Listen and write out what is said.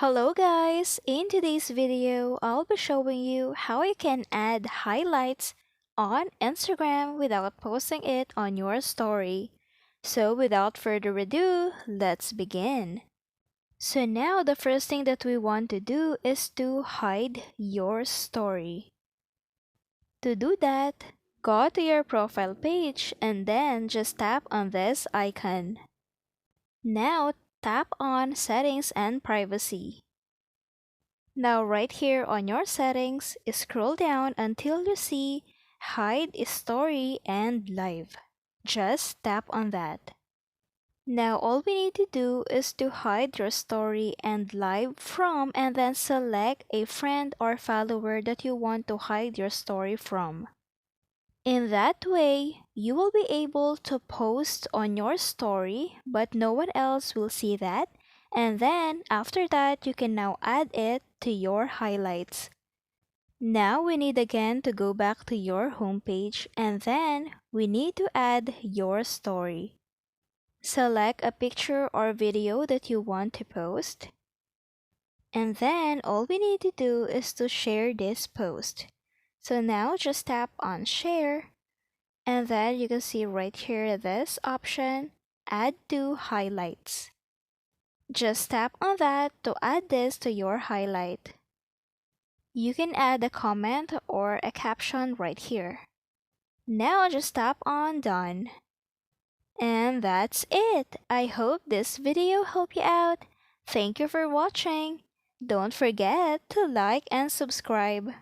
Hello guys! In today's video, I'll be showing you how you can add highlights on Instagram without posting it on your story. So without further ado, let's begin. So now the first thing that we want to do is to hide your story. To do that, go to your profile page and then just tap on this icon. Now tap on Settings and Privacy. Now right here on your settings, scroll down until you see Hide Story and Live. Just tap on that. Now all we need to do is to hide your story and live from and then select a friend or follower that you want to hide your story from. In that way, you will be able to post on your story, but no one else will see that. And then after that, you can now add it to your highlights. Now we need again to go back to your homepage and then we need to add your story. Select a picture or video that you want to post. And then all we need to do is to share this post. So now just tap on share. And then you can see right here this option, add to highlights. Just tap on that to add this to your highlight. You can add a comment or a caption right here. Now just tap on done. And that's it. I hope this video helped you out. Thank you for watching. Don't forget to like and subscribe.